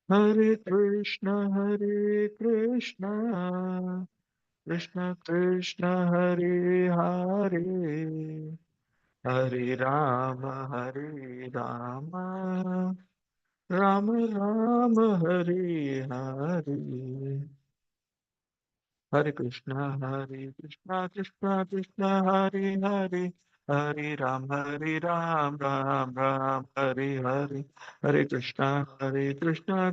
Hare Krishna, Krishna Krishna, Hare Hare, Hare Rama, Hare Rama, Rama Rama, Hare Hare. Hare Krishna, Krishna Krishna, Hare Hare, Hare Ram, Ram, Hare Hare, Hare Krishna,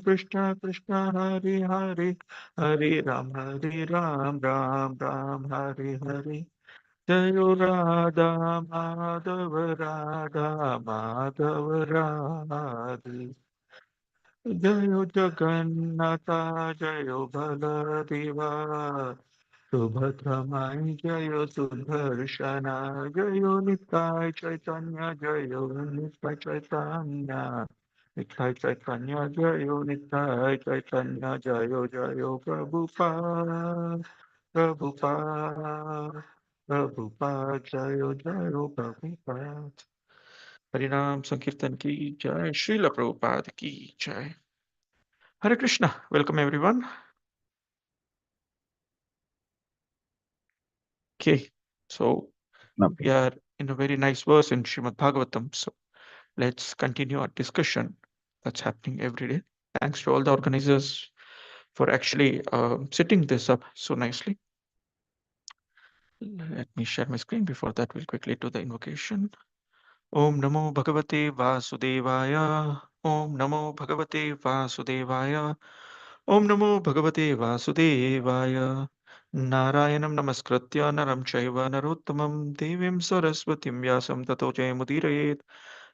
Krishna Krishna, Hare Hare, Hare Ram, Ram, Hare Hare. Jayo Radha Madhava, Radha Madhava Radhe. Jayo Jagannatha, Jayo Baladeva, Subhadramai Jayo Sudarshana Jayo Nitai Chaitanya Jayo Nitai Chaitanya Nitai Chaitanya Jayo Nitai Chaitanya Jayo Prabhupada Prabhupada Prabhupada Jayo Prabhupada Harinam Sankirtan ki jai, Srila Prabhupada ki jai. Hare Krishna, welcome everyone. Okay, so we Okay. are in a very nice verse in Srimad Bhagavatam. So let's continue our discussion that's happening every day. Thanks to all the organizers for actually setting this up so nicely. Let me share my screen. Before that, we'll quickly do the invocation. Om Namo Bhagavate Vasudevaya. Om Namo Bhagavate Vasudevaya. Om Namo Bhagavate Vasudevaya. Narayanam Namaskritya Naram Chaiva Narottamam Devim Saraswatim Vyasam Tato Jayamudiraye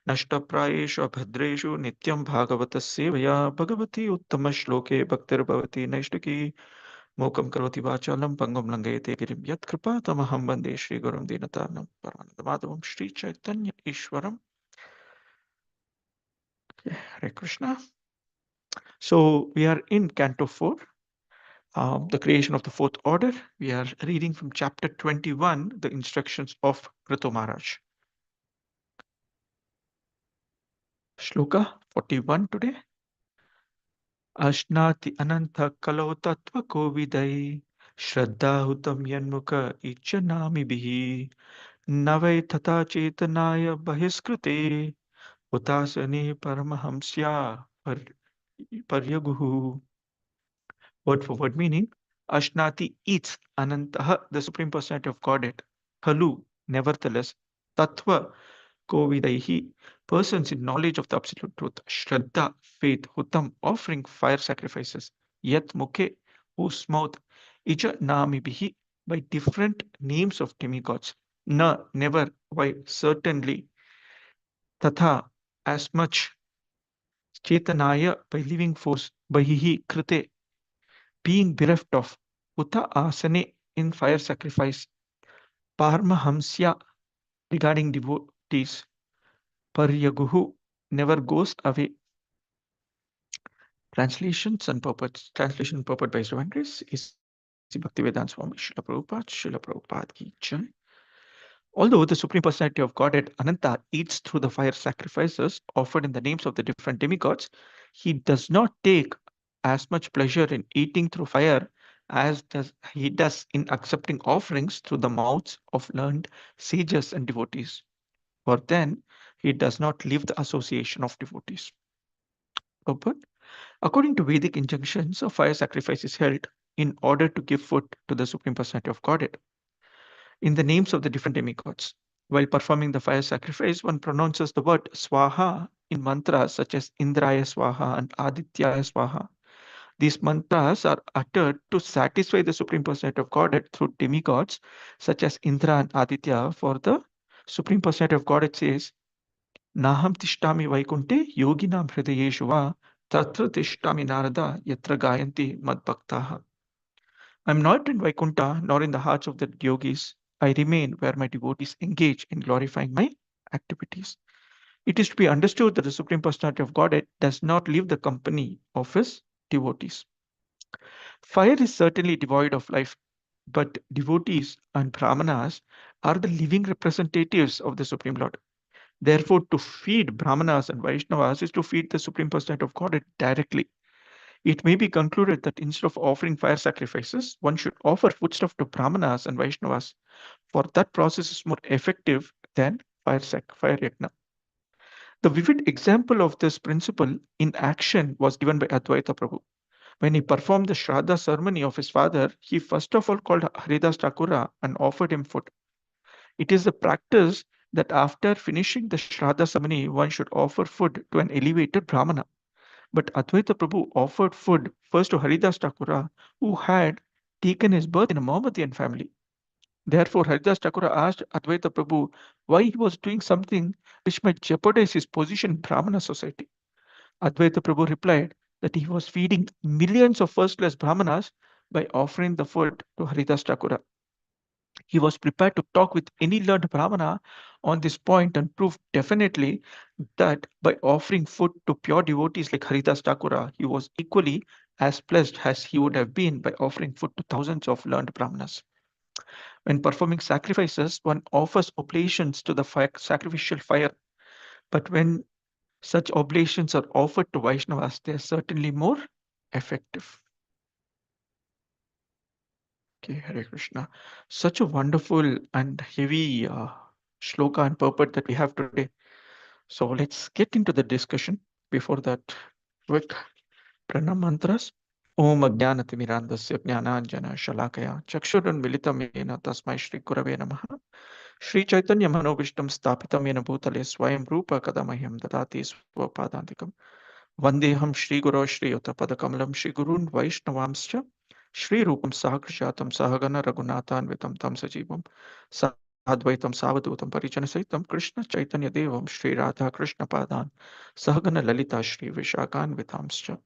नष्टप्रायेषु अभद्रेषु नित्यं भागवतः सेवया भगवती उत्तमश्लोके भक्तिर्भवति नैष्टिकी मूकं करोति वाचालं पङ्गुं लङ्घयते गिरिं यत्कृपातमहं वन्दे श्रीगुरुं दीनतार्णं परमानन्दमाधवं Sri Chaitanya ईश्वरम्. Hare Krishna. So we are in Canto 4, the creation of the fourth order. We are reading from chapter 21, the instructions of Prithu Maharaj. Shloka 41 today. अश्नाति अनन्तः कलौ तत्त्वकोविदै श्रद्धाहुतं यन्मुख इच्छनामिभिः न वै तथा चेतनाय बहिष्कृते हुतासने परमहंस्या पर्यगुः. Word for word meaning. Ashnati eats Anantah, the Supreme Personality of Godhead. Kalu, nevertheless. Tattva, Kovidaihi, persons in knowledge of the absolute truth. Shraddha, faith. Hutam, offering fire sacrifices. Yat Mukhe, whose mouth. Ija Namibihi, by different names of demigods. Na, never. Why, certainly. Tatha, as much. Chetanaya, by living force. Bahihi, Krite, being bereft of. Uta asane, in fire sacrifice. Paramahamsya, regarding devotees. Paryaguhu, never goes away. Translation and purport by His Divine Grace, Easy Bhaktivedanta Swami Srila Prabhupada Ki Jai. Although the Supreme Personality of Godhead Ananta eats through the fire sacrifices offered in the names of the different demigods, he does not take as much pleasure in eating through fire as he does in accepting offerings through the mouths of learned sages and devotees. For then he does not leave the association of devotees. Purport. According to Vedic injunctions, a fire sacrifice is held in order to give food to the Supreme Personality of Godhead in the names of the different demigods. While performing the fire sacrifice, one pronounces the word Swaha in mantras such as Indraya Swaha and Adityaya Swaha. These mantras are uttered to satisfy the Supreme Personality of Godhead through demigods such as Indra and Aditya. For the Supreme Personality of Godhead says, Naham tishtami vaikunte yoginam hridayeshu va tatra tishtami narada yatra gayanti madbhaktaha. I am not in Vaikuntha nor in the hearts of the yogis. I remain where my devotees engage in glorifying my activities. It is to be understood that the Supreme Personality of Godhead does not leave the company of his devotees. Fire is certainly devoid of life, but devotees and brahmanas are the living representatives of the Supreme Lord. Therefore, to feed Brahmanas and Vaishnavas is to feed the Supreme Personality of Godhead directly. It may be concluded that instead of offering fire sacrifices, one should offer foodstuff to Brahmanas and Vaishnavas, for that process is more effective than fire yajna. The vivid example of this principle in action was given by Advaita Prabhu. When he performed the Shraddha ceremony of his father, he first of all called Haridas Thakura and offered him food. It is the practice that after finishing the Shraddha ceremony, one should offer food to an elevated Brahmana. But Advaita Prabhu offered food first to Haridas Thakura, who had taken his birth in a Mohammedan family. Therefore, Haridas Thakura asked Advaita Prabhu why he was doing something which might jeopardize his position in Brahmana society. Advaita Prabhu replied that he was feeding millions of first class Brahmanas by offering the food to Haridas Thakura. He was prepared to talk with any learned Brahmana on this point and proved definitely that by offering food to pure devotees like Haridas Thakura, he was equally as blessed as he would have been by offering food to thousands of learned Brahmanas. When performing sacrifices, one offers oblations to the sacrificial fire, but when such oblations are offered to Vaishnavas, they are certainly more effective. Okay, Hare Krishna. Such a wonderful and heavy shloka and purport that we have today. So let's get into the discussion. Before that, quick pranam mantras. Om Ajnanatimirandasya Jnananjana Shalakaya Chakshurunmilitam Yena Tasmai Shri Gurave Namaha Shri Chaitanya Manovishtam Stapitam Yena Bhutale Swayam Rupa Kadamahyam Dadati Swapadantikam Vandeham Shri Guru Shri Yuta Padakamalam Shri Gurun Vaishnavamscha Shri Rupam Sahakrishatam Sahagana Raghunathan Vitam Tam Sajivam Sadvaitam Savadutam Parijana Saitam Krishna Chaitanya Devam Shri Radha Krishna Padan Sahagana Lalita Shri Vishakan Vitamscha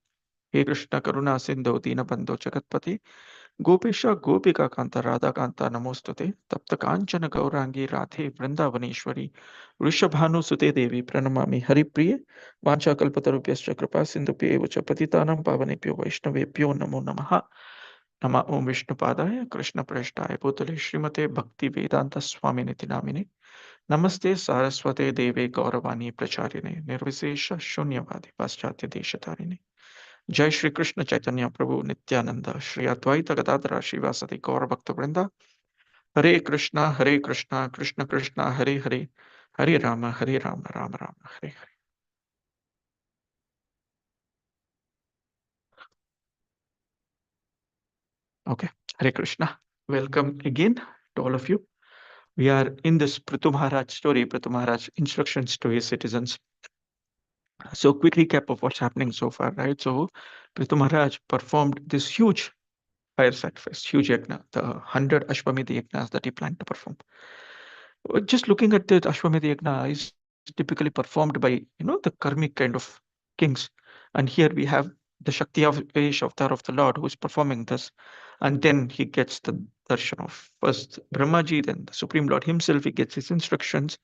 He Krishna Karuna Sindhu Deenabandhu Jagatpati Gopesh गोपिका कांता राधा कांता नमोस्तुते तप्त कांचन गौरांगी राधे वृंदावनेश्वरी वृषभानुसुते देवी प्रणमामि हरिप्रिये वाञ्छाकल्पतरुभ्यश्च कृपा सिन्धुभ्येव च पतितानां पावनेभ्यो वैष्णवेभ्यो नमो नमः नमः ओम विष्णुपादाय कृष्णप्रेष्ठाय भूतले श्रीमते भक्ति वेदांत स्वामिनिति नामिने नमस्ते सारस्वते देवे गौरवाणी प्रचारिणे निर्विशेष शून्यवादी पाश्चात्य देशतारिणे जय श्री कृष्ण चैतन्य प्रभु नित्यानंद श्री अद्वैत गदाधर श्रीवासदि गौर भक्त वृंदा हरे Krishna Krishna Krishna Hare Hare Hare Ram Ram Ram Hare Hare. Okay, Hare Krishna. Welcome again to all of you. We are in this Prithu Maharaj story, Prithu Maharaj instructions to his citizens. So, quick recap of what's happening so far, right? So, Prithu Maharaj performed this huge fire sacrifice, huge yajna, the 100 Ashwamedha yajnas that he planned to perform. Just looking at the Ashwamedha yajna is typically performed by, the karmic kind of kings. And here we have the Shakti of Vesh avatar of the Lord who is performing this. And then he gets the darshan of first Brahmaji, then the Supreme Lord himself, he gets his instructions.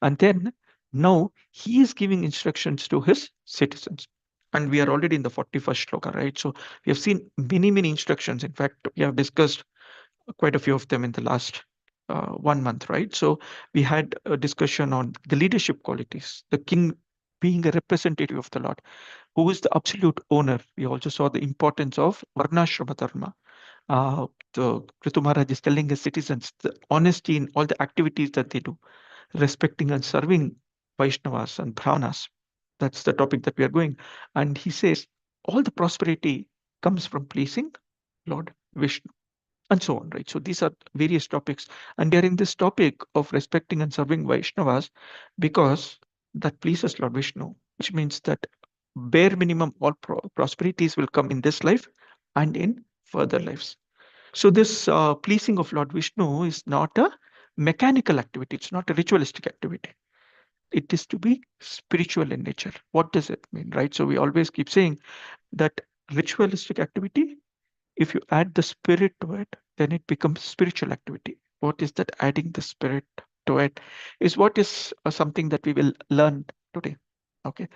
And then now he is giving instructions to his citizens. And we are already in the 41st shloka, right? So we have seen many, many instructions. In fact, we have discussed quite a few of them in the last 1 month, right? So we had a discussion on the leadership qualities, the king being a representative of the Lord, who is the absolute owner. We also saw the importance of Varnashrama Dharma. The Kritu Maharaj is telling his citizens the honesty in all the activities that they do, respecting and serving Vaishnavas and Brahmanas. That's the topic that we are going. And he says all the prosperity comes from pleasing Lord Vishnu and so on, right? So these are various topics, and they are in this topic of respecting and serving Vaishnavas because that pleases Lord Vishnu, which means that bare minimum all prosperities will come in this life and in further lives. So this pleasing of Lord Vishnu is not a mechanical activity; it's not a ritualistic activity. It is to be spiritual in nature. What does it mean, right? So we always keep saying that ritualistic activity, if you add the spirit to it, then it becomes spiritual activity. What is that adding the spirit to it is what is something that we will learn today. Okay.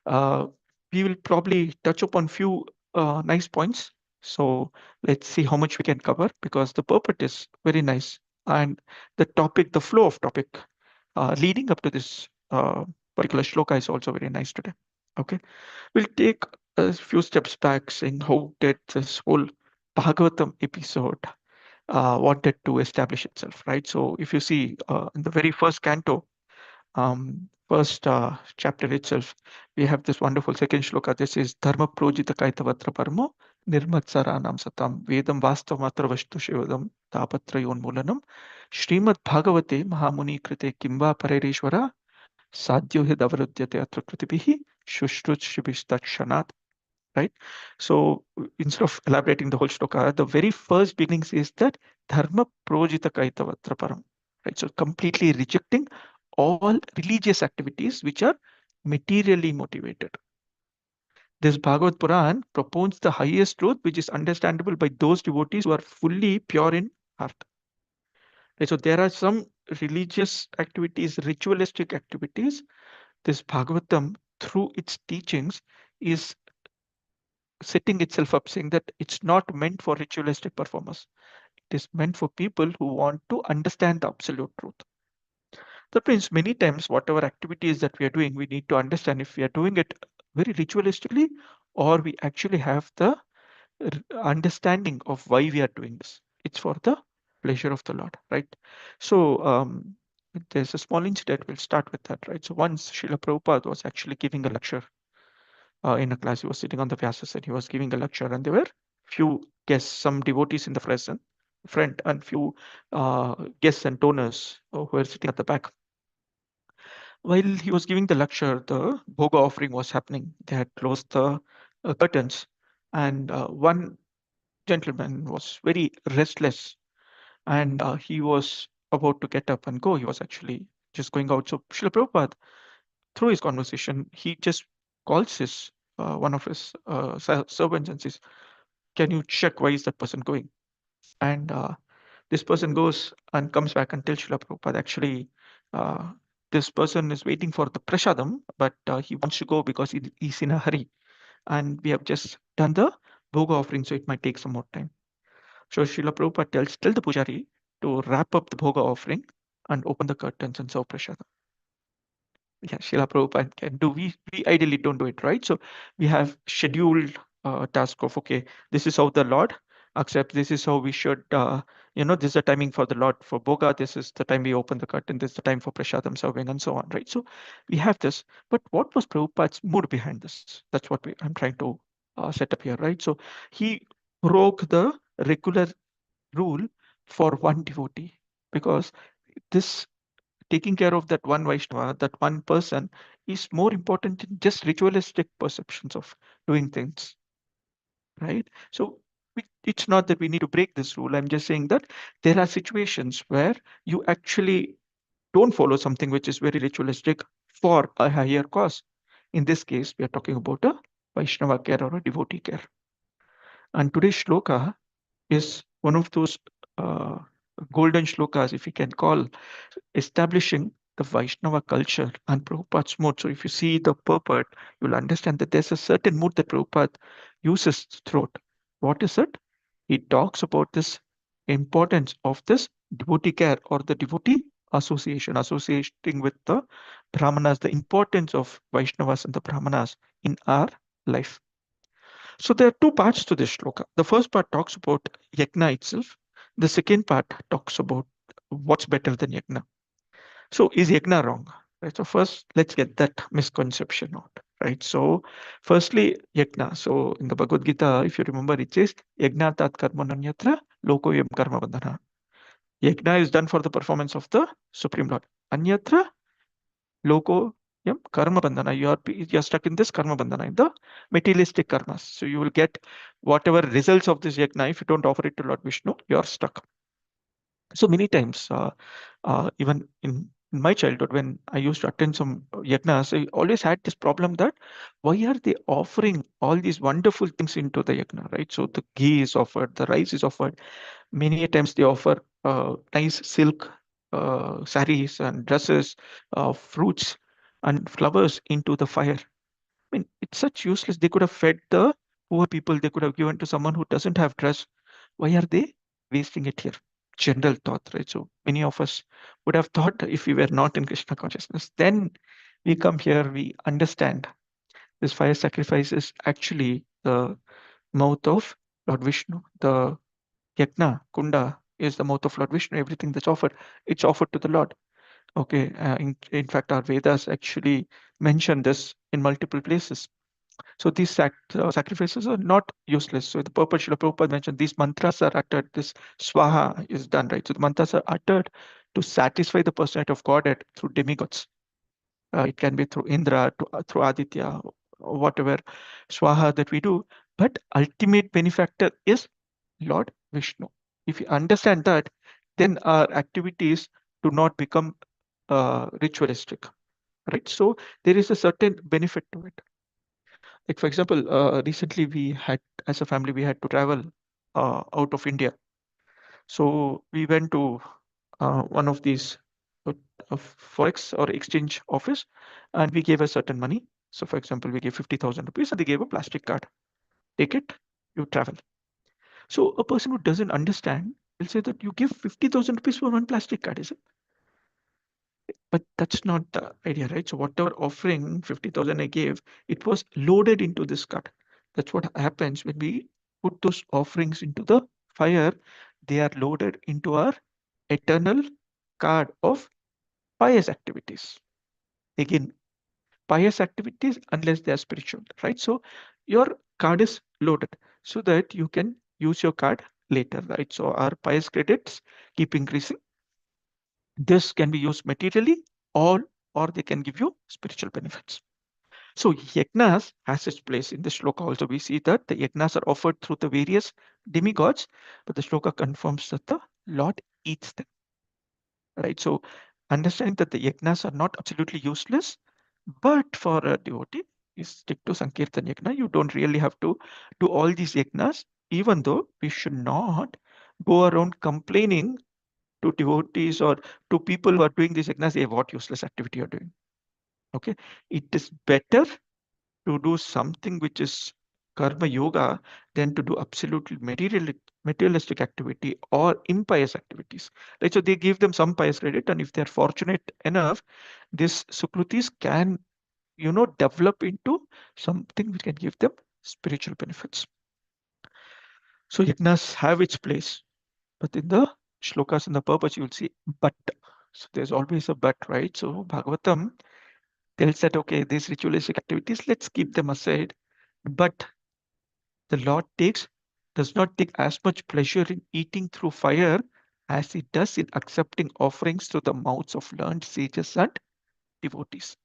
Uh, we will probably touch upon few nice points. So let's see how much we can cover because the purport is very nice. And the topic, the flow of topic leading up to this particular shloka is also very nice today. Okay, we'll take a few steps back, saying how did this whole Bhagavatam episode wanted to establish itself, right? So if you see in the very first canto, first chapter itself, we have this wonderful second shloka. This is Dharma Projita Kaitavatra Parmo Nirmatsaranam Satam Vedam Vastavamatra Vastu Shivodam Tapatrayon Mulanam Srimad Bhagavate Mahamuni Krite Kimva Parereshwara Sadhyo Hid Avarudyate Atra Kritibihi Shushrut Shibishtakshanat. Right? So instead of elaborating the whole shloka, the very first beginning says that Dharma Projita Kaitavatra Param. Right? So completely rejecting all religious activities which are materially motivated. This Bhagavad Puran propounds the highest truth which is understandable by those devotees who are fully pure in heart. Right? So there are some religious activities, ritualistic activities. This Bhagavatam, through its teachings, is setting itself up saying that it's not meant for ritualistic performers. It is meant for people who want to understand the absolute truth. That means many times, whatever activities that we are doing, we need to understand if we are doing it very ritualistically or we actually have the understanding of why we are doing this. It's for the pleasure of the Lord, right? So, there's a small incident. We'll start with that, right? So, once Srila Prabhupada was actually giving a lecture in a class. He was sitting on the Vyasa and he was giving a lecture, and there were few guests, some devotees in the front, and few guests and donors who were sitting at the back. While he was giving the lecture, the bhoga offering was happening. They had closed the curtains, and one gentleman was very restless, and he was about to get up and go. He was actually just going out. So Srila Prabhupada, through his conversation, he just calls his one of his servants and says, "Can you check why is that person going?" And this person goes and comes back and tells Srila Prabhupada, actually, uh, this person is waiting for the prasadam, but he wants to go because he's in a hurry, and we have just done the bhoga offering, so it might take some more time. So Srila Prabhupada tell the pujari to wrap up the bhoga offering and open the curtains and serve prasadam. Yeah, Srila Prabhupada can do. We ideally don't do it, right? So we have scheduled task of, okay, this is how the Lord accepts, this is how we should, this is the timing for the Lord for Boga, this is the time we open the curtain, this is the time for Prashadam serving, and so on, right? So we have this. But what was Prabhupada's mood behind this? That's what I'm trying to set up here, right? So he broke the regular rule for one devotee because this taking care of that one Vaishnava, that one person, is more important than just ritualistic perceptions of doing things, right? So it's not that we need to break this rule. I'm just saying that there are situations where you actually don't follow something which is very ritualistic for a higher cause. In this case, we are talking about a Vaishnava care or a devotee care. And today's shloka is one of those uh, golden shlokas, if we can call, establishing the Vaishnava culture and Prabhupada's mood. So if you see the purport, you'll understand that there's a certain mood that Prabhupada uses throughout. What is it? He talks about this importance of this devotee care or the devotee associating with the Brahmanas, the importance of Vaishnavas and the Brahmanas in our life. So there are two parts to this shloka. The first part talks about yajna itself. The second part talks about what's better than yajna. So is yajna wrong? Right. So first, let's get that misconception out. Right. So firstly, yajna. So in the Bhagavad Gita, if you remember, it says yajna tat karma nanyatra loko yam karma bandhana. Yajna is done for the performance of the Supreme Lord. Anyatra loko yam karma bandhana. You're stuck in this karma bandhana, in the materialistic karmas. So you will get whatever results of this yajna. If you don't offer it to Lord Vishnu, you're stuck. So many times, even in my childhood, when I used to attend some yagnas, I always had this problem that why are they offering all these wonderful things into the yagna, right? So the ghee is offered, the rice is offered. Many a times they offer nice silk saris and dresses, fruits and flowers into the fire. I mean, it's such useless. They could have fed the poor people. They could have given to someone who doesn't have dress. Why are they wasting it here? General thought, right? So many of us would have thought if we were not in Krishna consciousness, then We come here, we understand this fire sacrifice is actually the mouth of Lord Vishnu. The Yajna, Kunda is the mouth of Lord Vishnu. Everything that's offered, it's offered to the Lord. Okay, in fact, our Vedas actually mention this in multiple places. So these sacrifices are not useless. So the purpose Srila Prabhupada mentioned these mantras are uttered, this swaha is done, right? So the mantras are uttered to satisfy the personality of Godhead through demigods. It can be through Indra, through Aditya, whatever swaha that we do. But ultimate benefactor is Lord Vishnu. If you understand that, then our activities do not become ritualistic, right? So there is a certain benefit to it. Like for example, recently we had, as a family, we had to travel out of India. So we went to one of these uh, forex or exchange office, and we gave a certain money. So for example, we gave 50,000 rupees, and they gave a plastic card. Take it, you travel. So a person who doesn't understand will say that you give 50,000 rupees for one plastic card, is it? But that's not the idea, right? So whatever offering 50,000 I gave, it was loaded into this card. That's what happens when we put those offerings into the fire. They are loaded into our eternal card of pious activities. Again, pious activities unless they are spiritual, right? So your card is loaded so that you can use your card later, right? So our pious credits keep increasing. This can be used materially or they can give you spiritual benefits. So yajnas has its place in the shloka. Also, we see that the yajnas are offered through the various demigods, but the shloka confirms that the Lord eats them. Right. So understanding that the yajnas are not absolutely useless, but for a devotee, you stick to Sankirtan yajna. You don't really have to do all these yajnas, even though we should not go around complaining to devotees or to people who are doing these yajnas, hey, what useless activity you're doing. Okay. It is better to do something which is karma yoga than to do absolutely materialistic activity or impious activities. Right? So they give them some pious credit, and if they're fortunate enough, these sukrutis can, develop into something which can give them spiritual benefits. So yajnas have its place, but in the shlokas in the purpose, you will see but. So there's always a but, right? So Bhagavatam tells that okay, these ritualistic activities, let's keep them aside. But the Lord does not take as much pleasure in eating through fire as he does in accepting offerings through the mouths of learned sages and devotees.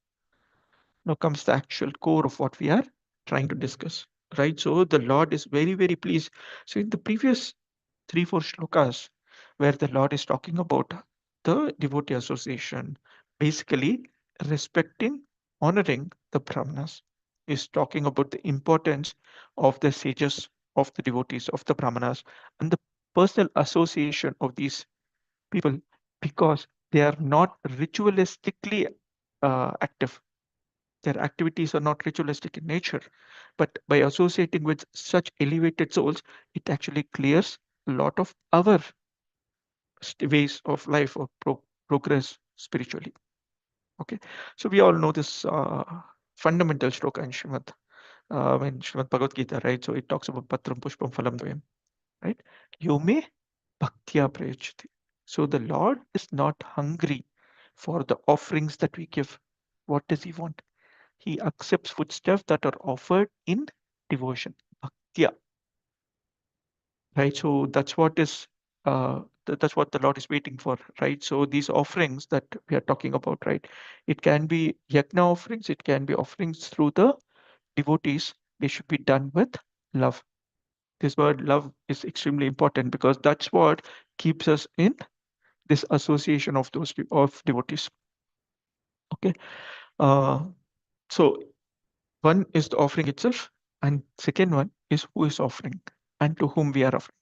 Now comes the actual core of what we are trying to discuss. Right? So the Lord is very, very pleased. So in the previous 3, 4 shlokas, where the Lord is talking about the devotee association, basically respecting, honoring the Brahmanas, is talking about the importance of the sages, of the devotees, of the Brahmanas, and the personal association of these people because they are not ritualistically active. Their activities are not ritualistic in nature, but by associating with such elevated souls, it actually clears a lot of our ways of life or progress spiritually. Okay, so we all know this fundamental shloka in Srimad Bhagavad Gita, right? So it talks about Patram Pushpam Phalam Dvayam, right? Yome Bhaktya Prayachati. So the Lord is not hungry for the offerings that we give. What does he want? He accepts foodstuffs that are offered in devotion. Bhaktya, right? So that's what is that's what the Lord is waiting for, right? So these offerings that we are talking about, right? It can be yajna offerings, it can be offerings through the devotees. They should be done with love. This word love is extremely important because that's what keeps us in this association of those of devotees. Okay. Uh, so one is the offering itself, and second one is who is offering and to whom we are offering.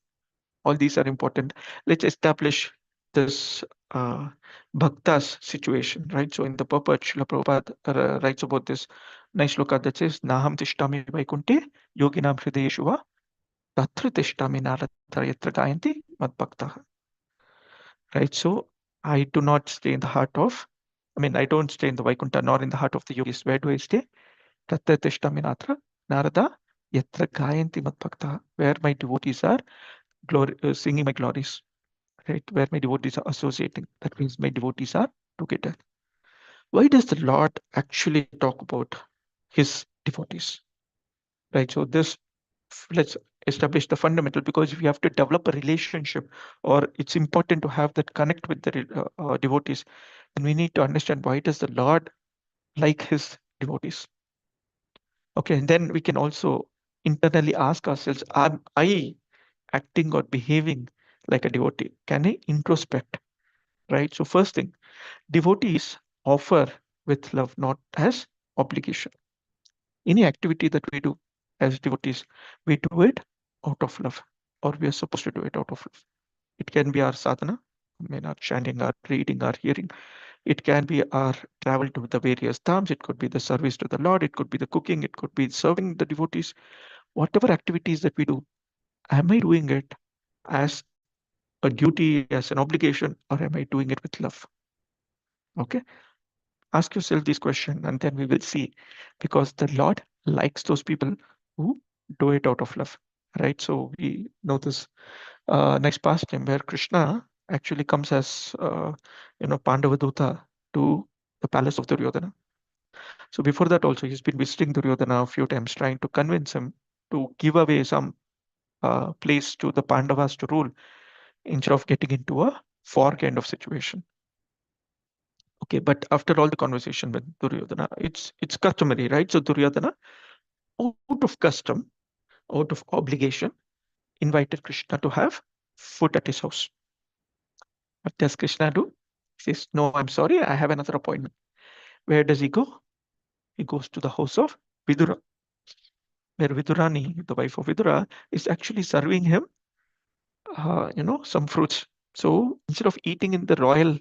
All these are important. Let's establish this bhaktas situation, right? So in the purport, Srila Prabhupada writes about this nice sloka that says, Naham tishtami vaikunte yoginam hridayeshu va tatra tishtami naratra yatra gayanti mad bhaktaha. Right? So I do not stay in the heart of I mean, I don't stay in the Vaikuntha nor in the heart of the yogis. Where do I stay? Tatatishta Minatra, Narada, Yatra Gayanti Madbhakta, where my devotees are singing my glories, right? Where my devotees are associating. That means my devotees are together. Why does the Lord actually talk about his devotees? Right. So this, let's establish the fundamental, because we have to develop a relationship, or it's important to have that connect with the devotees, and we need to understand why does the Lord like his devotees. Okay, and then we can also internally ask ourselves, am I acting or behaving like a devotee? Can I introspect? Right. So first thing, devotees offer with love, not as obligation. Any activity that we do as devotees, we do it out of love, or we are supposed to do it out of love. It can be our sadhana, I mean, our chanting, our reading, our hearing. It can be our travel to the various dhams. It could be the service to the Lord. It could be the cooking. It could be serving the devotees. Whatever activities that we do, am I doing it as a duty, as an obligation, or am I doing it with love? Okay. Ask yourself this question, and then we will see, because the Lord likes those people who do it out of love, right? So we know this nice pastime where Krishna actually comes as Pandavaduta to the palace of Duryodhana. So before that also he's been visiting Duryodhana a few times, trying to convince him to give away some place to the Pandavas to rule instead of getting into a war kind of situation. Okay, but after all the conversation with Duryodhana, it's customary, right? So Duryodhana, out of custom, out of obligation, invited Krishna to have food at his house. What does Krishna do? He says, "No, I'm sorry, I have another appointment." Where does he go? He goes to the house of Vidura, where Vidurani, the wife of Vidura, is actually serving him some fruits. So instead of eating in the royal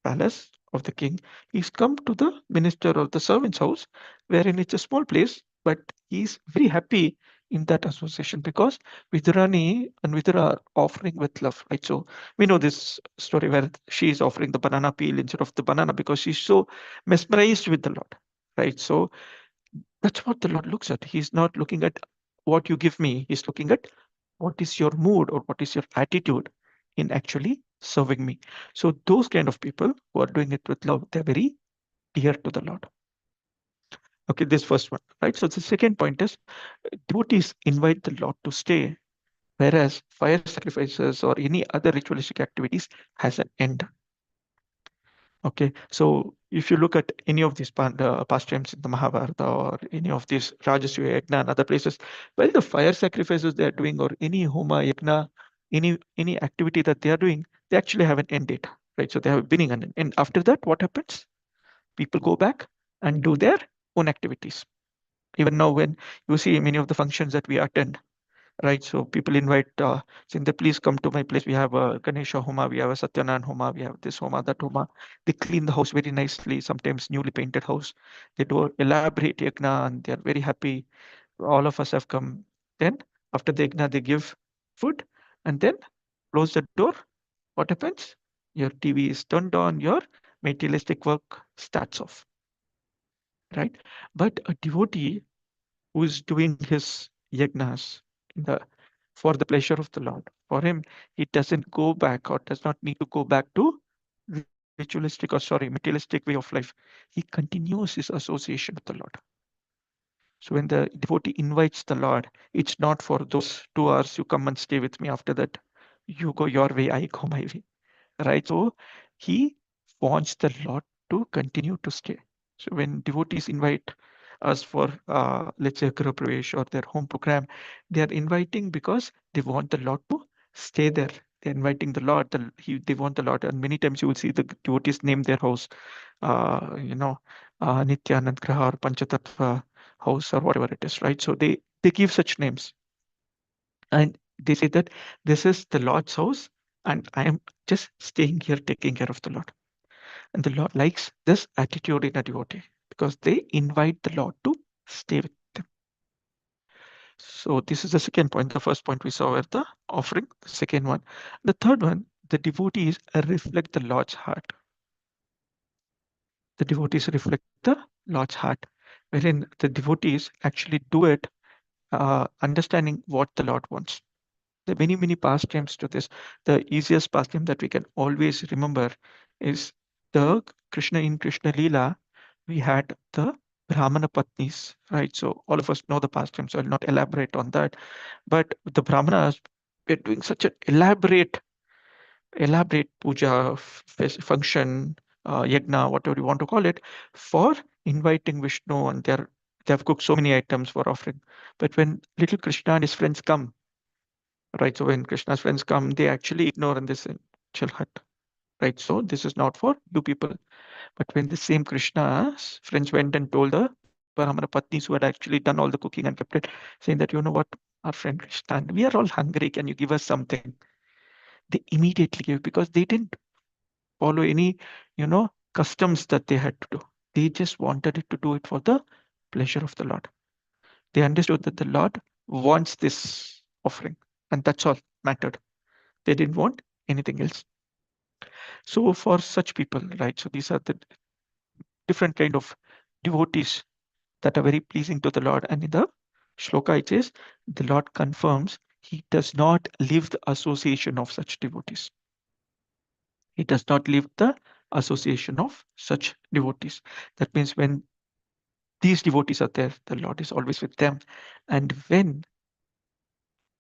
palace of the king, he's come to the minister or the servant's house, wherein it's a small place, but he's very happy in that association, because Vidurani and Vidura are offering with love, right? So we know this story where she is offering the banana peel instead of the banana because she's so mesmerized with the Lord, right? So that's what the Lord looks at. He's not looking at what you give me. He's looking at what is your mood or what is your attitude in actually serving me. So those kind of people who are doing it with love, they're very dear to the Lord. Okay, this first one, right? So the second point is devotees invite the Lord to stay, whereas fire sacrifices or any other ritualistic activities has an end. Okay, so if you look at any of these pastimes in the Mahabharata or any of these Rajasuya Yajna and other places, well, the fire sacrifices they are doing or any Homa Yajna, any activity that they are doing, they actually have an end date, right? So they have a beginning and an end. After that, what happens? People go back and do their own activities. Even now, when you see many of the functions that we attend, right? So people invite, saying that please come to my place. We have a Ganesha Homa, we have a Satyanan Homa, we have this Homa, that Homa. They clean the house very nicely, sometimes newly painted house. They do elaborate yagna and they are very happy. All of us have come. Then after the yagna, they give food and then close the door. What happens? Your TV is turned on, your materialistic work starts off, right? But a devotee who is doing his yagnas in the for the pleasure of the Lord. For him, he doesn't go back or does not need to go back to ritualistic or materialistic way of life. He continues his association with the Lord. So when the devotee invites the Lord, it's not for those 2 hours you come and stay with me. After that, you go your way, I go my way. Right? So he wants the Lord to continue to stay. So when devotees invite us for, let's say, Guru Pravesh or their home program, they are inviting because they want the Lord to stay there. They're inviting the Lord. They want the Lord, and many times you will see the devotees name their house, uh, you know, Nityanand Graha or Panchatattva house or whatever it is, right? So they give such names, and they say that this is the Lord's house, and I am just staying here taking care of the Lord. And the Lord likes this attitude in a devotee because they invite the Lord to stay with them. So this is the second point. The first point we saw were the offering. The second one. The third one, the devotees reflect the Lord's heart. the devotees reflect the Lord's heart, wherein the devotees actually do it understanding what the Lord wants. There are many, many pastimes to this. The easiest pastime that we can always remember is the Krishna in Krishna Leela. We had the Brahmana Patnis, right? So all of us know the pastime, so I'll not elaborate on that. But the Brahmanas were doing such an elaborate puja, function, yagna, whatever you want to call it, for inviting Vishnu, and they have cooked so many items for offering. But when little Krishna and his friends come, right? So when Krishna's friends come, they actually ignore and they say, "Chill hut," right? So this is not for you people. But when the same Krishna's friends went and told the Brahmana Patnis who had actually done all the cooking and kept it, saying that, you know what, our friend Krishna, we are all hungry. Can you give us something? They immediately gave because they didn't follow any, customs that they had to do. They just wanted it to do it for the pleasure of the Lord. They understood that the Lord wants this offering, and that's all mattered. They didn't want anything else. So for such people, right? So these are the different kind of devotees that are very pleasing to the Lord. And in the shloka, it says, the Lord confirms he does not leave the association of such devotees. He does not leave the association of such devotees. That means when these devotees are there, the Lord is always with them. And when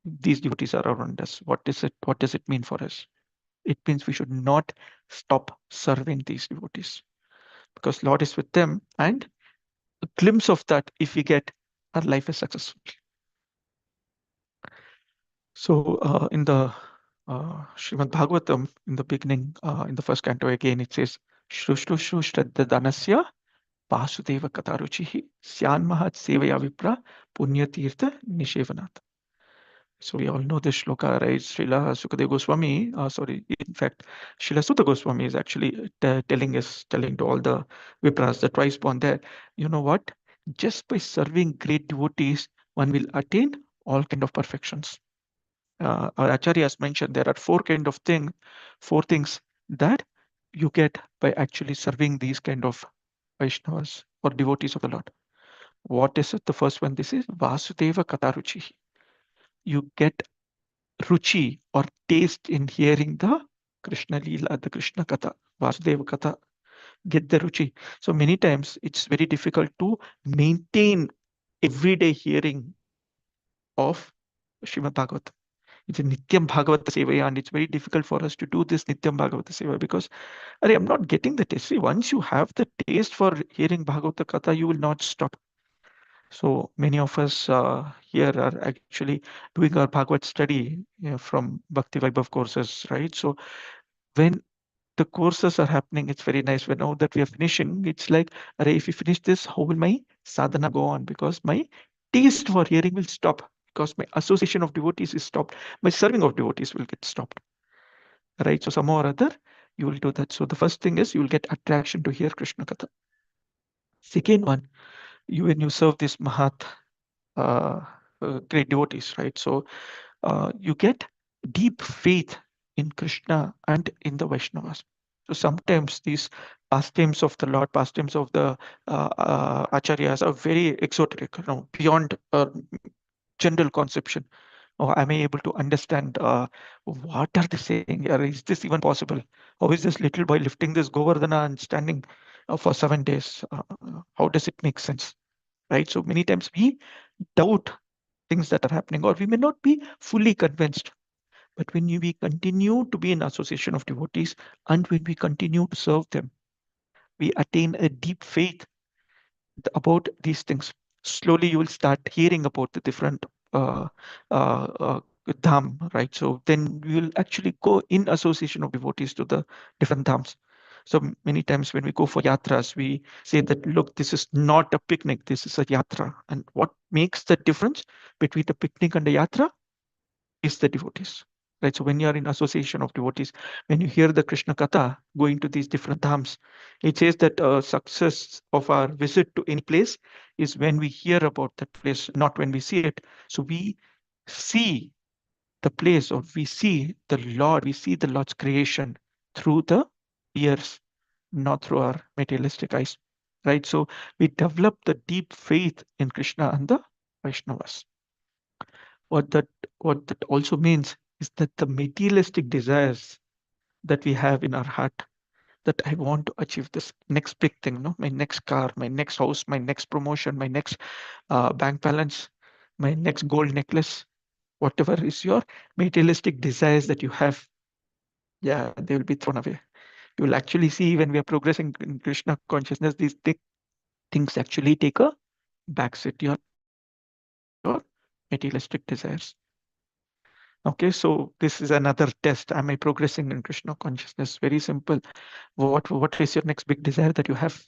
these devotees are around us, what does it mean for us? It means we should not stop serving these devotees because Lord is with them, and a glimpse of that, if we get, our life is successful. So in the Srimad Bhagavatam, in the beginning, in the first canto again, it says, Shrushlushu Shraddha Danasya Vasudeva Kataruchihi Syanmahat Sevaya Vipra Punyatirtha Nishevanat. So we all know this shloka, right? Srila Sukadeva Goswami, in fact, Srila Sutta Goswami is actually telling to all the Vipras, the twice born there, you know what? Just by serving great devotees, one will attain all kind of perfections. Our acharyas mentioned there are four things that you get by actually serving these kind of Vaishnavas or devotees of the Lord. What is it? The first one, this is Vasudeva Kataruchi. You get ruchi or taste in hearing the Krishna Leela, the Krishna Katha, Vasudeva Katha, get the ruchi. So many times it's very difficult to maintain everyday hearing of Srimad Bhagavatam. It's a Nityam Bhagavata Sevaya, and it's very difficult for us to do this Nityam Bhagavata Seva because I'm not getting the taste. See, once you have the taste for hearing Bhagavata Katha, you will not stop. So many of us here are actually doing our Bhagavad study, from Bhakti Vaibhav courses, right? So when the courses are happening, it's very nice. When now that we are finishing, it's like, if we finish this, how will my sadhana go on? Because my taste for hearing will stop. Because my association of devotees is stopped. My serving of devotees will get stopped. Right? So somehow or other, you will do that. So the first thing is you will get attraction to hear Krishna Katha. Second one, when you serve this Mahat, uh, great devotees, right? So you get deep faith in Krishna and in the Vaishnavas. So sometimes these pastimes of the Lord, pastimes of the acharyas are very exoteric, beyond general conception. Or am I able to understand what are they saying? Or is this even possible? How is this little boy lifting this Govardhana and standing for 7 days? How does it make sense? Right? So many times we doubt things that are happening, or we may not be fully convinced. But when we continue to be in association of devotees and when we continue to serve them, we attain a deep faith about these things. Slowly, you will start hearing about the different uh, uh, uh, dham, right? So then we will actually go in association of devotees to the different dhams. So many times when we go for yatras, we say that, look, this is not a picnic, this is a yatra. And what makes the difference between the picnic and the yatra is the devotees. Right. So when you are in association of devotees, when you hear the Krishna Katha going to these different dhams, it says that success of our visit to any place is when we hear about that place, not when we see it. So we see the place, or we see the Lord, we see the Lord's creation through the ears. not through our materialistic eyes. Right? So we develop the deep faith in Krishna and the Vaishnavas. What that what that also means is that the materialistic desires that we have in our heart, that I want to achieve this next big thing, no, my next car, my next house, my next promotion, my next bank balance, my next gold necklace, whatever is your materialistic desires that you have, yeah, they will be thrown away. You will actually see when we are progressing in Krishna consciousness, these things actually take a backseat to your materialistic desires. Okay, so this is another test. Am I progressing in Krishna consciousness? Very simple. What is your next big desire that you have?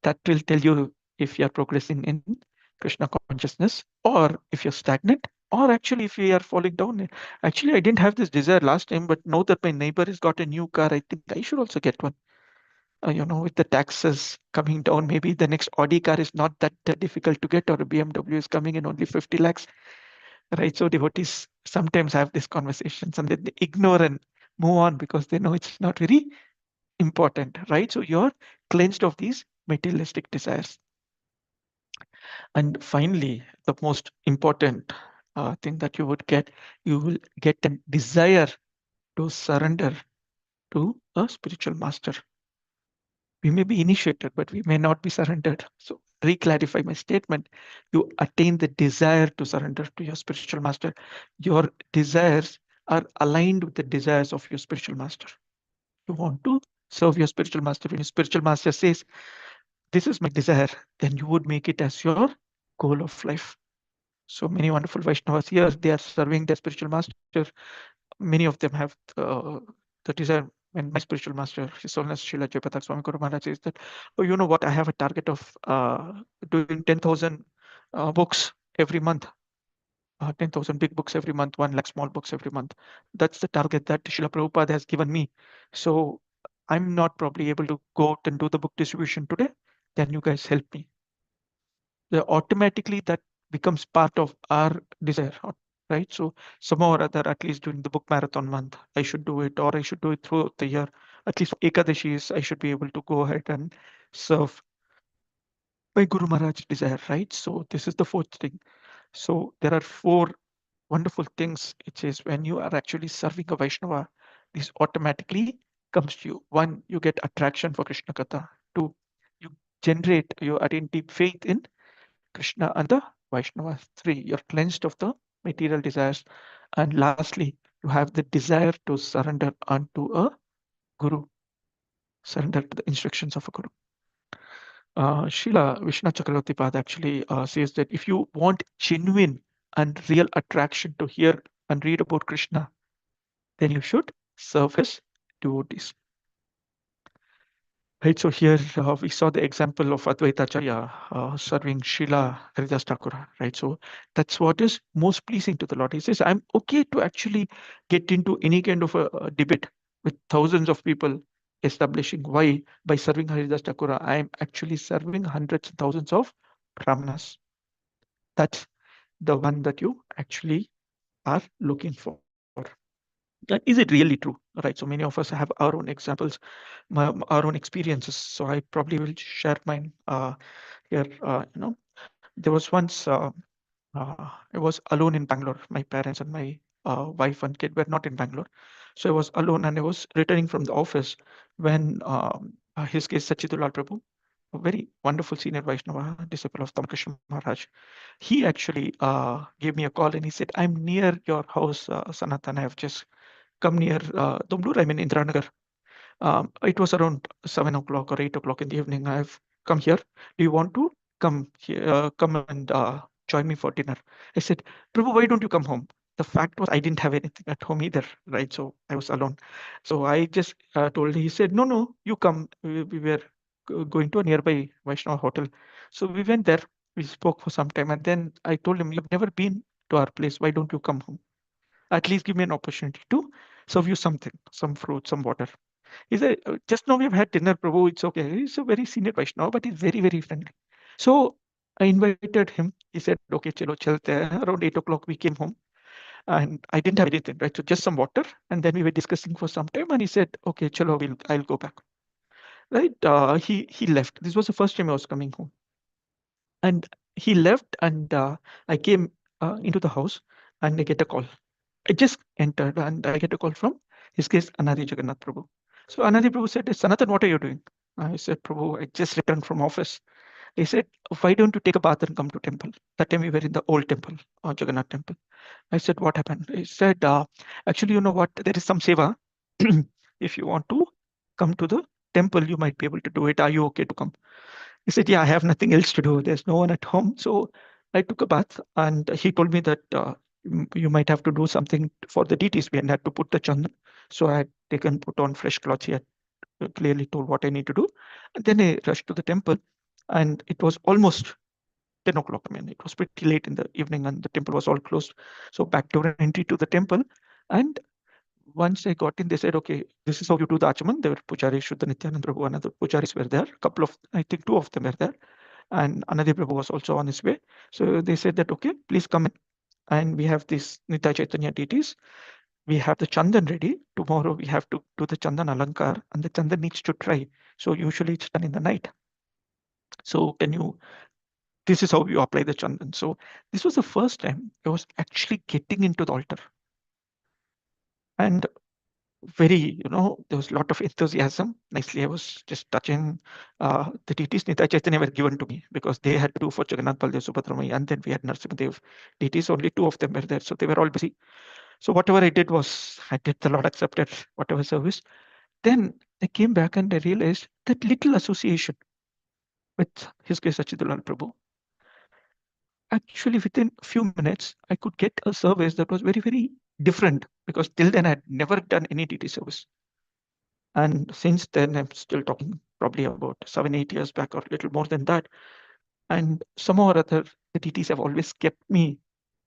That will tell you if you are progressing in Krishna consciousness, or if you're stagnant, or actually if you are falling down. Actually, I didn't have this desire last time, but now that my neighbor has got a new car, I think I should also get one. With the taxes coming down, maybe the next Audi car is not that difficult to get, or a BMW is coming in only 50 lakhs, right? So devotees sometimes have these conversations and then they ignore and move on because they know it's not very important, right? So you're cleansed of these materialistic desires. And finally, the most important thing that you will get a desire to surrender to a spiritual master. We may be initiated, but we may not be surrendered. So, re-clarify my statement. You attain the desire to surrender to your spiritual master. Your desires are aligned with the desires of your spiritual master. You want to serve your spiritual master. When your spiritual master says, "This is my desire," then you would make it as your goal of life. So many wonderful Vaishnavas here, they are serving their spiritual master. Many of them have the desire. And my spiritual master, His Holiness Srila Jayapatak Swami Guru Maharaj, says that, oh, you know what, I have a target of doing 10,000 books every month. 10,000 big books every month, 1 lakh small books every month. That's the target that Srila Prabhupada has given me. So I'm not probably able to go out and do the book distribution today. Can you guys help me? Automatically that becomes part of our desire, right? So somehow or other, at least during the book marathon month, I should do it, or I should do it throughout the year. At least Ekadashis, I should be able to go ahead and serve my Guru Maharaj desire, right? So this is the fourth thing. So there are four wonderful things. It says when you are actually serving a Vaishnava, this automatically comes to you. One, you get attraction for Krishna Katha. Two, you attain deep faith in Krishna and the Vaishnavas. Three, you're cleansed of the material desires. And lastly, you have the desire to surrender unto a guru, surrender to the instructions of a guru. Srila Vishnu Chakravarti Pad actually says that if you want genuine and real attraction to hear and read about Krishna, then you should serve his devotees. Right, so here we saw the example of Advaita Acharya serving Srila Haridas Thakur, right? So that's what is most pleasing to the Lord. He says, I'm okay to actually get into any kind of a debate with thousands of people establishing why by serving Haridas Thakur, I am actually serving hundreds and thousands of brahmanas. That's the one that you actually are looking for. Is it really true? Right. So many of us have our own examples, our own experiences. So I probably will share mine here. There was once I was alone in Bangalore. My parents and my wife and kid were not in Bangalore. So I was alone and I was returning from the office when his case Sachidulal Prabhu, a very wonderful senior Vaishnava, disciple of Tamakrishan Maharaj, he actually gave me a call and he said, I'm near your house, Sanatana. I've just come near Domblur, I mean Indranagar. It was around 7 o'clock or 8 o'clock in the evening. I've come here. Do you want to come here, come and join me for dinner? I said, Prabhu, why don't you come home? The fact was I didn't have anything at home either, right? So I was alone. So I just told him. He said, no, no, you come. We were going to a nearby Vaishnava hotel. So we went there. We spoke for some time, and then I told him, you've never been to our place. Why don't you come home? At least give me an opportunity to serve you something, some fruit, some water. He said, just now we've had dinner, Prabhu. It's okay. He's a very senior Vaishnava, but he's very, very friendly. So I invited him. He said, okay, chalo, chalte. Around 8 o'clock, we came home. and I didn't have anything, right? So just some water, and then we were discussing for some time, and he said, "Okay, chalo, I'll go back." Right? He left. This was the first time I was coming home, and he left, and I came into the house, and I get a call. I just entered, and I get a call from his case Anadi Jagannath Prabhu. So Anadi Prabhu said, "Sanatan, what are you doing?" I said, "Prabhu, I just returned from office." He said, "Why don't you take a bath and come to temple?" That time we were in the old temple, Jagannath temple. I said, "What happened?" He said, "Actually, you know what? There is some seva. If you want to come to the temple, you might be able to do it. Are you okay to come?" He said, "Yeah, I have nothing else to do. There's no one at home." So I took a bath, and he told me that you might have to do something for the deities. We had to put the chandan. So I had taken, put on fresh clothes. He had clearly told what I need to do. And then I rushed to the temple, and it was almost 10 o'clock. I mean, it was pretty late in the evening, and the temple was all closed. So backdoor entry to the temple. And once I got in, they said, "Okay, this is how you do the Achaman." There were Pujari, Shuddha Nityanand Prabhu, and other Pujaris were there. A couple of, I think two of them were there. And Anadi Prabhu was also on his way. So they said that, "Okay, please come in." And we have these Nitai Chaitanya deities. We have the Chandan ready. Tomorrow we have to do the Chandan Alankar, and the Chandan needs to dry. So usually it's done in the night. So can you, this is how you apply the Chandan. So this was the first time I was actually getting into the altar. And very, there was a lot of enthusiasm. Nicely, I was just touching the deities. Nitai Chaitanya were given to me because they had to do for Jagannath, Baldev, Subhadramaya, and then we had Narsimhadev deities. Only two of them were there, so they were all busy. So whatever I did was, I did, the Lord accepted whatever service. Then I came back and I realized that little association with His Grace Achidulal Prabhu. Actually, within a few minutes, I could get a service that was very, very different because till then I had never done any deity service. And since then, I'm still talking probably about 7, 8 years back or a little more than that. And somehow or other, the DTs have always kept me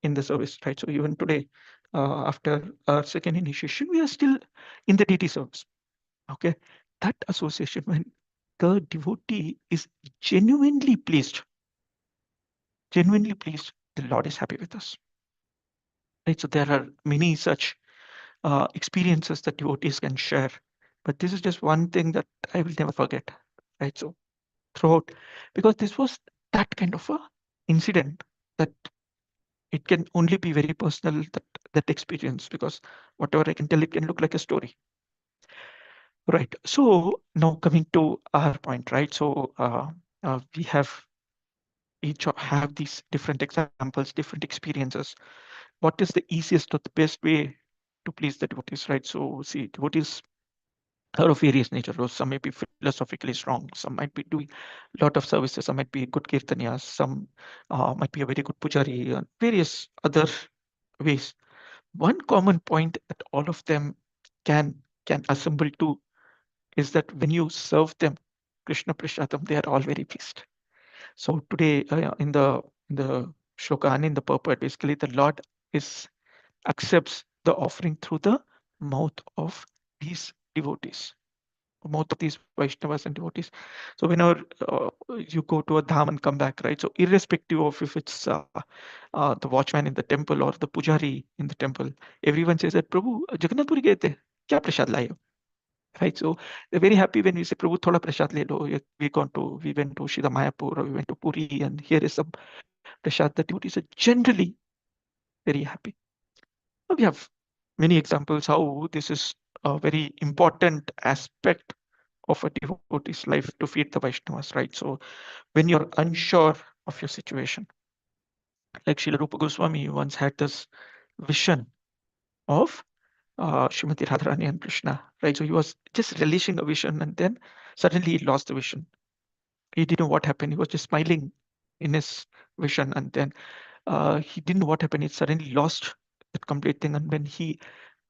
in the service, right? So even today, after our second initiation, we are still in the DT service. Okay. That association, when the devotee is genuinely pleased, the Lord is happy with us. Right. So there are many such experiences that devotees can share. But this is just one thing that I will never forget. Right. So throughout, because this was that kind of a incident that it can only be very personal, that experience, because whatever I can tell, it can look like a story. Right. So now coming to our point, right? So we have each have these different examples, different experiences. What is the easiest or the best way to please the devotees, right? So see, devotees are of various nature. Some may be philosophically strong, some might be doing a lot of services, some might be good kirtanyas, some might be a very good pujari, and various other ways. One common point that all of them can assemble to is that when you serve them Krishna Prashadam, they are all very pleased. So today in the shloka and in the purport, basically the Lord is accepts the offering through the mouth of these devotees, mouth of these Vaishnavas and devotees. So whenever you go to a dham and come back, right? So irrespective of if it's the watchman in the temple or the pujari in the temple, everyone says that Prabhu Jagannath Puri gaye the, kya prasad laye ho? Right? So they're very happy when we say Prabhu thoda prasad le lo. We went to Shida Mayapur or we went to Puri and here is some prasad. The devotees are generally very happy. We have many examples how this is a very important aspect of a devotee's life to feed the Vaishnavas, right? So when you're unsure of your situation, like Srila Rupa Goswami once had this vision of Srimati Radharani and Krishna, right? So he was just relishing a vision and then suddenly he lost the vision. He didn't know what happened. He was just smiling in his vision and then he didn't know what happened. He suddenly lost that complete thing. And when he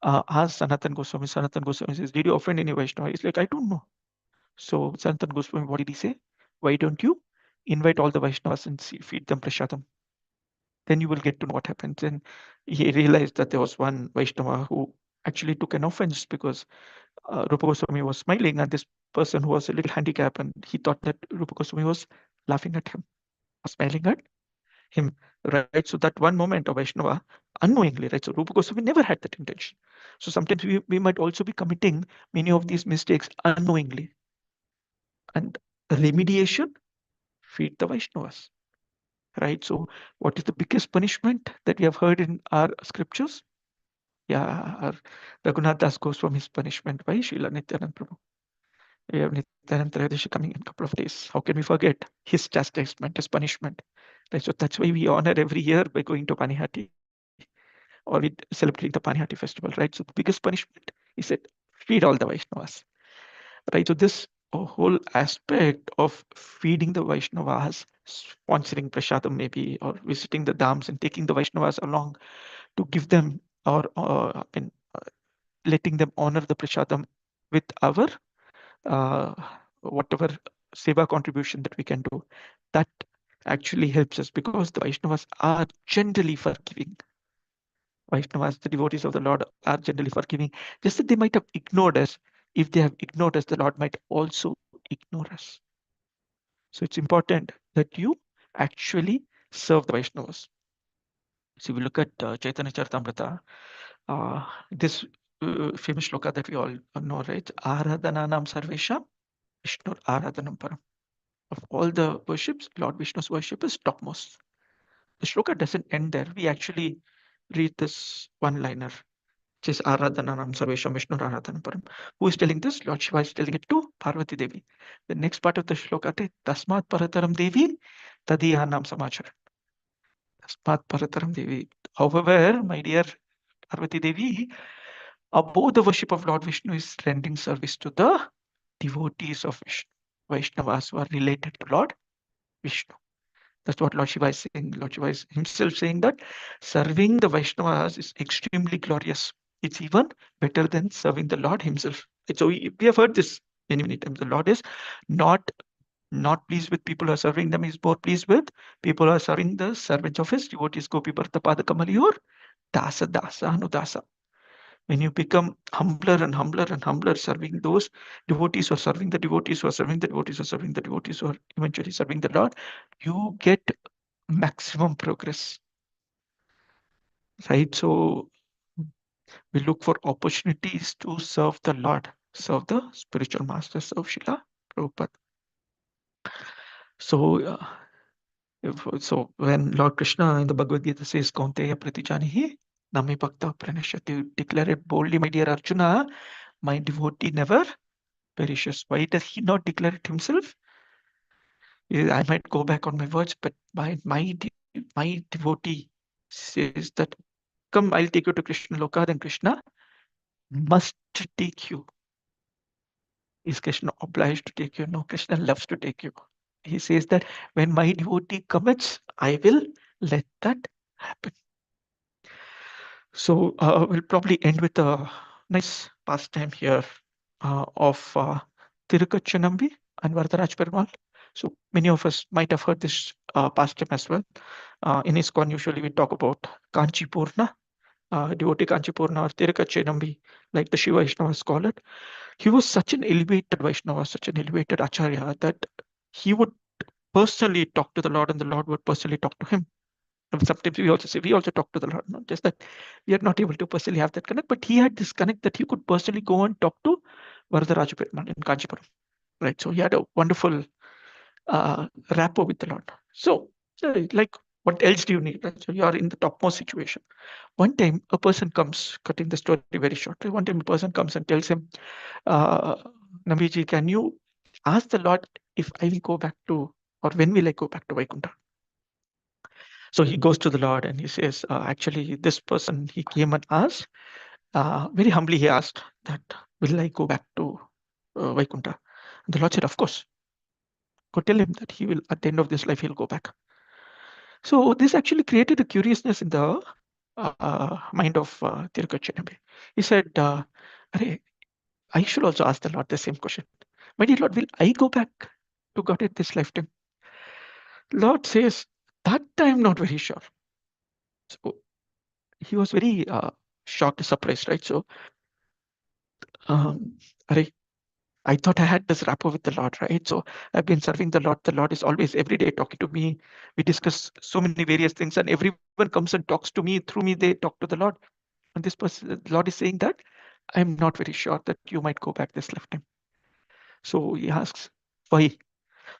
asked Sanatan Goswami says, "Did you offend any Vaishnava?" He's like, "I don't know." So Sanatan Goswami, what did he say? "Why don't you invite all the Vaishnavas and feed them prasadam? Then you will get to know what happens." And he realized that there was one Vaishnava who actually took an offense because Rupa Goswami was smiling and this person who was a little handicapped and he thought that Rupa Goswami was laughing at him or smiling at him, right? So that one moment of Vaishnava, unknowingly, right? So Rupa Goswami never had that intention. So sometimes we might also be committing many of these mistakes unknowingly. And remediation, feed the Vaishnavas, right? So what is the biggest punishment that we have heard in our scriptures? Yeah, our Raghunath Das Goswami's punishment by Srila Nityanand Prabhu. We have Nityanand Trayadashi coming in a couple of days. How can we forget his chastisement, his punishment? Right, so that's why we honor every year by going to Panihati or we celebrating the Panihati festival, right? So the biggest punishment, he said, feed all the Vaishnavas, right? So this whole aspect of feeding the Vaishnavas, sponsoring prasadam maybe, or visiting the dhams and taking the Vaishnavas along to give them or letting them honor the prasadam with our uh, whatever seva contribution that we can do, that actually helps us because the Vaishnavas are generally forgiving. Vaishnavas, the devotees of the Lord, are generally forgiving. Just that they might have ignored us. If they have ignored us, the Lord might also ignore us. So it's important that you actually serve the Vaishnavas. So if we look at Chaitanya Charitamrita, this famous shloka that we all know, right? Aradhananam sarvesham Vishnu Aradhanam Param. Of all the worships, Lord Vishnu's worship is topmost. The shloka doesn't end there. We actually read this one liner, which is Aradhananam Sarvesham Vishnu Aradhanam Param. Who is telling this? Lord Shiva is telling it to Parvati Devi. The next part of the shloka is Tasmat Parataram Devi Tadiyanam Samachar. Tasmat Parataram Devi. However, my dear Parvati Devi, above the worship of Lord Vishnu is rendering service to the devotees of Vishnu. Vaishnavas who are related to Lord Vishnu. That's what Lord Shiva is saying. Lord Shiva is himself saying that serving the Vaishnavas is extremely glorious. It's even better than serving the Lord himself. So we have heard this many, many times. The Lord is not not pleased with people who are serving them. He's more pleased with people who are serving the servants of his devotees. Gopi Bharta Pada Kamali or Dasa Dasa Anudasa. When you become humbler and humbler and humbler, serving those devotees who are serving the devotees who are serving the devotees who are serving the devotees who are eventually serving the Lord, you get maximum progress, right? So we look for opportunities to serve the Lord, serve the spiritual masters, serve Srila Prabhupada. So, so when Lord Krishna in the Bhagavad Gita says, Kaunteya pratijanihi, nami bhakta pranashyati, declare it boldly, my dear Arjuna, my devotee never perishes. Why does he not declare it himself? I might go back on my words, but my devotee says that, come, I'll take you to Krishna Loka, then Krishna must take you. Is Krishna obliged to take you? No, Krishna loves to take you. He says that when my devotee commits, I will let that happen. So we'll probably end with a nice pastime here of Tirukachanambi and Varadaraj Perumal. So many of us might have heard this pastime as well. In ISKCON, usually we talk about Kanchipurna, devotee Kanchipurna or Tirukachanambi, like the Shiva Vaishnavas call it. He was such an elevated Vaishnava, such an elevated Acharya that he would personally talk to the Lord and the Lord would personally talk to him. And sometimes we also say we also talk to the Lord, not just that we are not able to personally have that connect, but he had this connect that he could personally go and talk to Varadaraj Perumal in Kanchipuram. Right. So he had a wonderful rapport with the Lord. So, like, what else do you need? Right? So you are in the topmost situation. One time, a person comes, cutting the story very short. One time, a person comes and tells him, uh, Nambiji, can you ask the Lord if I will go back to, or when will I go back to Vaikuntha? So he goes to the Lord and he says, actually, this person, he came and asked, very humbly, he asked that, will I go back to Vaikuntha? And the Lord said, of course. Go tell him that he will, at the end of this life, he'll go back. So this actually created a curiousness in the mind of Tirukachanabe. He said, Arey, I should also ask the Lord the same question. My dear Lord, will I go back to God in this lifetime? Lord says, that I'm not very sure. So he was very shocked, surprised, right? So, Arey, I thought I had this rapport with the Lord, right? So I've been serving the Lord. The Lord is always every day talking to me. We discuss so many various things, and everyone comes and talks to me. Through me, they talk to the Lord. And this person, the Lord is saying that I'm not very sure that you might go back this lifetime. So he asks, why?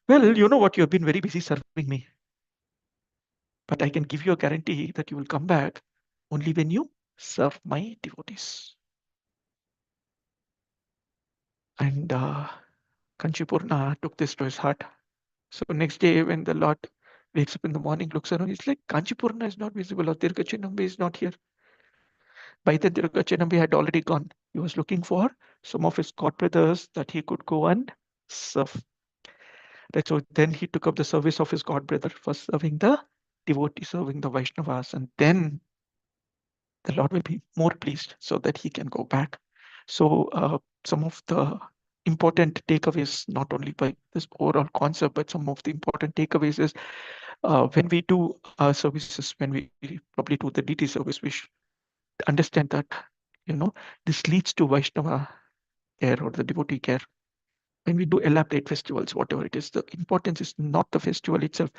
Well, you know what? You have been very busy serving me, but I can give you a guarantee that you will come back only when you serve my devotees. And Kanchipurna took this to his heart. So next day, when the Lord wakes up in the morning, looks around, he's like, Kanchipurna is not visible, or Dirgachinambe is not here. By then, Dirgachinambe had already gone. He was looking for some of his god brothers that he could go and serve. Right, so then he took up the service of his god brother for serving the devotee, serving the Vaishnavas, and then the Lord will be more pleased so that he can go back. So, some of the important takeaways, not only by this overall concept, but some of the important takeaways is when we do our services, when we probably do the DT service, we should understand that, you know, this leads to Vaishnava care or the devotee care. When we do elaborate festivals, whatever it is, the importance is not the festival itself,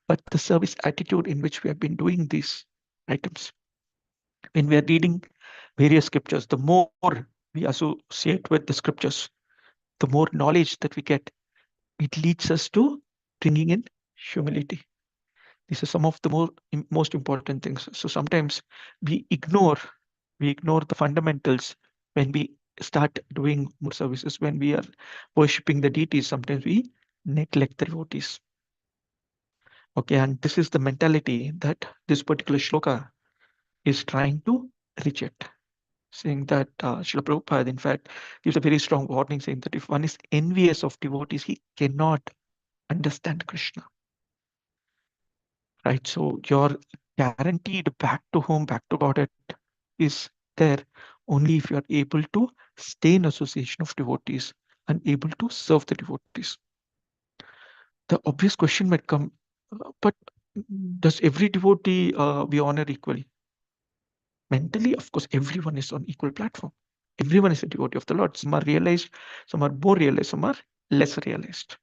but the service attitude in which we have been doing these items. When we are reading various scriptures, the more we associate with the scriptures, the more knowledge that we get, it leads us to bringing in humility. These are some of the most important things. So sometimes we ignore we ignore the fundamentals when we start doing more services. When we are worshipping the deities, sometimes we neglect the devotees. Okay, and this is the mentality that this particular shloka is trying to reject, saying that Srila Prabhupada, in fact, gives a very strong warning saying that if one is envious of devotees, he cannot understand Krishna. Right? So your guaranteed back to home, back to Godhead is there only if you are able to stay in association of devotees and able to serve the devotees. The obvious question might come, but does every devotee we honor equally? Mentally, of course, everyone is on equal platform. Everyone is a devotee of the Lord. Some are realized, some are more realized, some are less realized.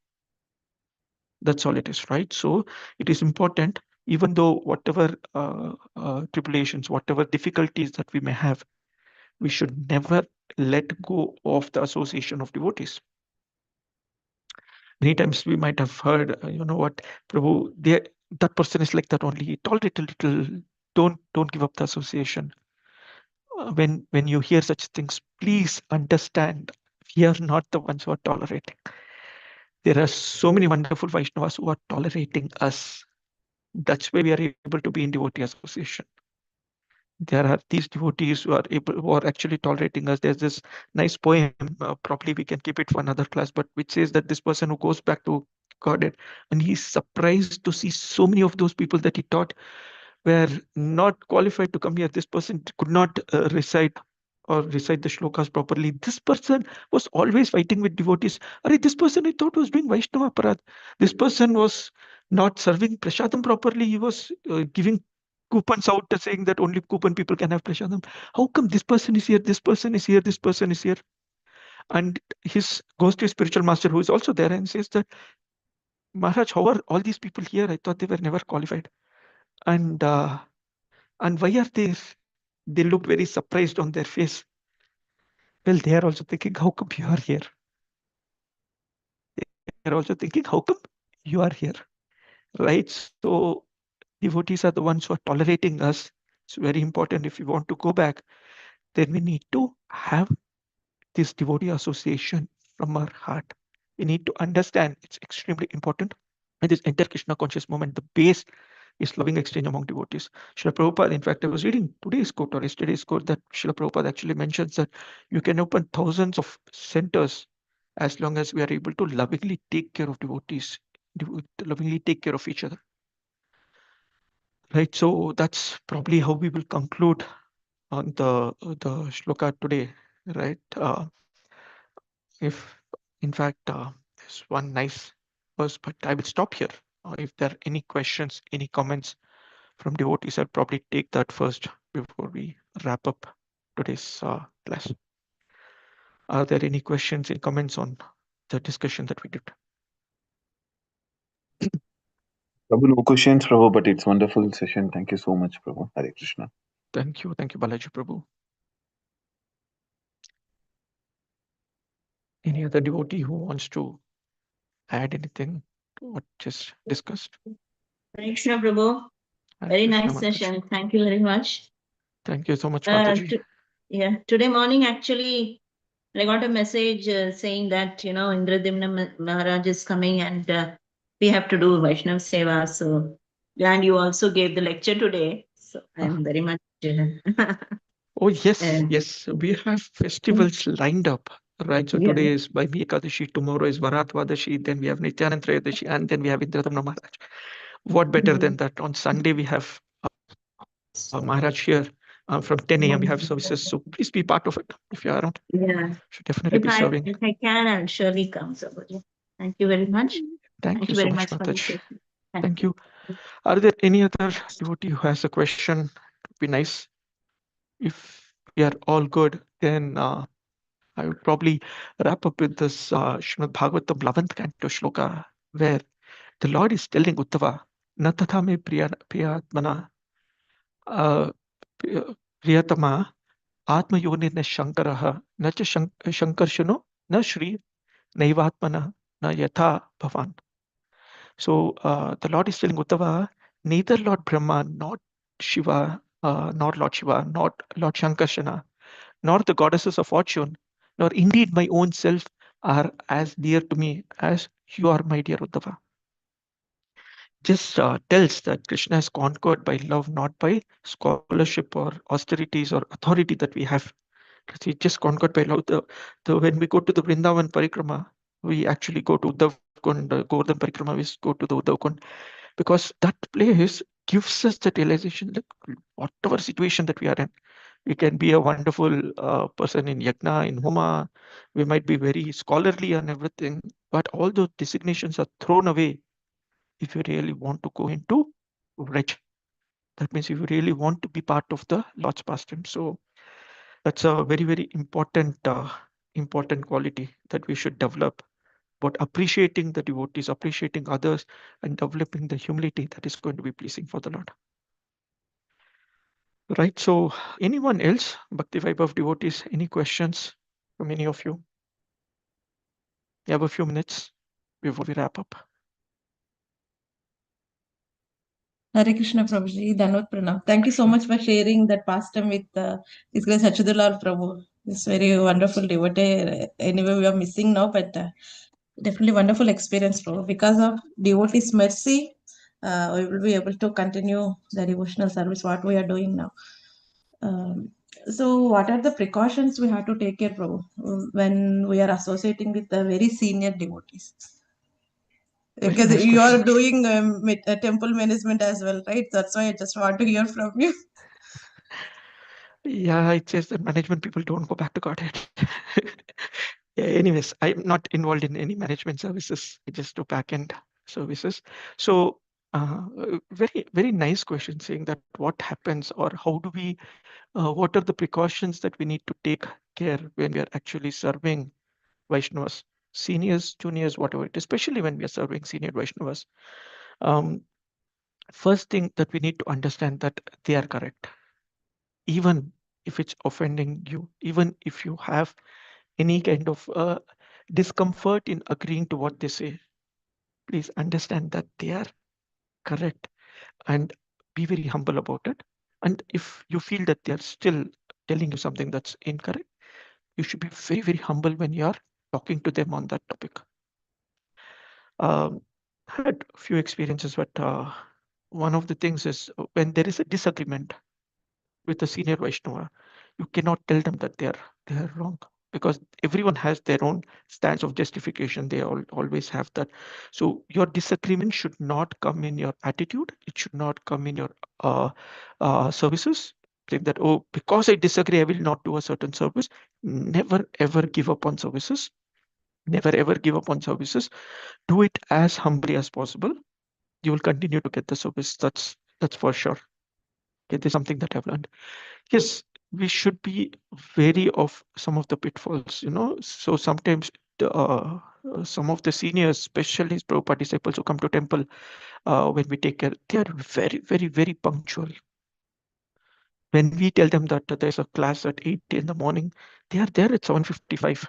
That's all it is, right? So it is important, even though whatever tribulations, whatever difficulties that we may have, we should never let go of the association of devotees. Many times we might have heard, you know what, Prabhu, that person is like that only. Tolerate a little. Don't give up the association. When you hear such things, please understand we are not the ones who are tolerating. There are so many wonderful Vaishnavas who are tolerating us. That's why we are able to be in devotee association. There are these devotees who are actually tolerating us. There's this nice poem, probably we can keep it for another class, but which says that this person who goes back to Godhead and he's surprised to see so many of those people that he taught were not qualified to come here. This person could not recite the shlokas properly. This person was always fighting with devotees. This person I thought was doing Vaishnava Parad. This person was not serving prasadam properly. He was giving coupons out saying that only coupon people can have prasadam. How come this person is here? This person is here. This person is here. And his goes to his spiritual master who is also there and says that Maharaj, how are all these people here? I thought they were never qualified. And why are they? They looked very surprised on their face. Well, they are also thinking, how come you are here? They are also thinking, how come you are here? Right? So devotees are the ones who are tolerating us. It's very important. If we want to go back, then we need to have this devotee association from our heart. We need to understand it's extremely important. And this entire Krishna conscious movement, the base is loving exchange among devotees. Srila Prabhupada, in fact, I was reading today's quote or yesterday's quote that Srila Prabhupada actually mentions that you can open thousands of centers as long as we are able to lovingly take care of devotees, lovingly take care of each other. Right. So that's probably how we will conclude on the shloka today. Right. If in fact there's one nice verse, but I will stop here. If there are any questions, any comments from devotees, I'll probably take that first before we wrap up today's class. Are there any questions, any comments on the discussion that we did? Prabhu, no questions, Prabhu, but it's wonderful session. Thank you so much, Prabhu. Hare Krishna. Thank you, Balaji Prabhu. Any other devotee who wants to add anything to what just discussed? Hare Krishna Prabhu. Hare Very Krishna nice Mataji. session. Thank you very much. Thank you so much, Uh, Mataji. to, yeah, today morning actually I got a message saying that Indradimna Maharaj is coming and we have to do Vaishnav Seva. So and you also gave the lecture today. So I Uh, am very much oh, yes, uh, yes. We have festivals lined up, right? So yeah, today is Vaimi Ekadashi, tomorrow is Varatvadashi, then we have Nityanand Trayadashi, and then we have Indradamna Maharaj. What better than that? On Sunday, we have Maharaj here from 10 a.m. We have services. So please be part of it if you're around. yeah. Should definitely be serving. If I can, I'll surely come. So thank you very much. Thank Thank you you so very much, much for the Mataji. session. Thank Thank you. you. Are there any other devotee who has a question? It would be nice. If we are all good, then I would probably wrap up with this Srimad Bhagavatam 11th canto shloka, where the Lord is telling Uddhava, "Na tatha me priyatmana, uh, priyatama, atmayonirna shankaraha, na cha shankarshano, na shri naivatmana, na yatha bhavan." So the Lord is telling Uddhava, neither Lord Brahma, not Shiva, nor Lord Shiva, not Lord Shankarshana, nor the goddesses of fortune, nor indeed my own self are as dear to me as you are, my dear Uddhava. Just tells that Krishna is conquered by love, not by scholarship or austerities or authority that we have. He just conquered by love. When we go to the Vrindavan Parikrama, we actually go to Uddhav Kund, Govardhan Parikrama, we go to the Uddhav Kund, because that place gives us that realization that whatever situation that we are in, we can be a wonderful person in yajna, in homa, we might be very scholarly and everything, but all those designations are thrown away if you really want to go into rich. That means if you really want to be part of the Lord's pastime. So that's a very, very important quality that we should develop. But appreciating the devotees, appreciating others, and developing the humility that is going to be pleasing for the Lord. Right. So, anyone else, Bhakti Vaibhav devotees, any questions from any of you? We have a few minutes before we wrap up. Hare Krishna Prabhuji, Dhanvat Pranam. Thank you so much for sharing that pastime with this great Sachidulal Prabhu. It's very wonderful devotee. Anyway, we are missing now, but definitely wonderful experience, Prabhu. Because of devotee's mercy, we will be able to continue the devotional service, what we are doing now. So, what are the precautions we have to take care, Prabhu, when we are associating with the very senior devotees? Very Because nice you question. are doing temple management as well, right? That's why I just want to hear from you. Yeah, it says that management people don't go back to Godhead. Yeah, anyways, I'm not involved in any management services. I just do back-end services. So, very, very nice question saying that what happens or how do we, what are the precautions that we need to take care when we are actually serving Vaishnavas, seniors, juniors, whatever it is, especially when we are serving senior Vaishnavas. Um, First thing that we need to understand that they are correct, even if it's offending you, even if you have any kind of discomfort in agreeing to what they say, please understand that they are correct and be very humble about it. And if you feel that they are still telling you something that's incorrect, you should be very, very humble when you are talking to them on that topic. Had a few experiences, but one of the things is when there is a disagreement with a senior Vaishnava, you cannot tell them that they are wrong because everyone has their own stance of justification. They always have that. So your disagreement should not come in your attitude. It should not come in your services. Saying that, oh, because I disagree, I will not do a certain service. Never ever give up on services. Never ever give up on services. Do it as humbly as possible. You will continue to get the service. That's for sure. Okay, this is something that I've learned. Yes, we should be wary of some of the pitfalls, So sometimes some of the seniors, especially Prabhupada disciples who come to temple when we take care, they are very, very, very punctual. When we tell them that there's a class at 8 in the morning, they are there at 7:55.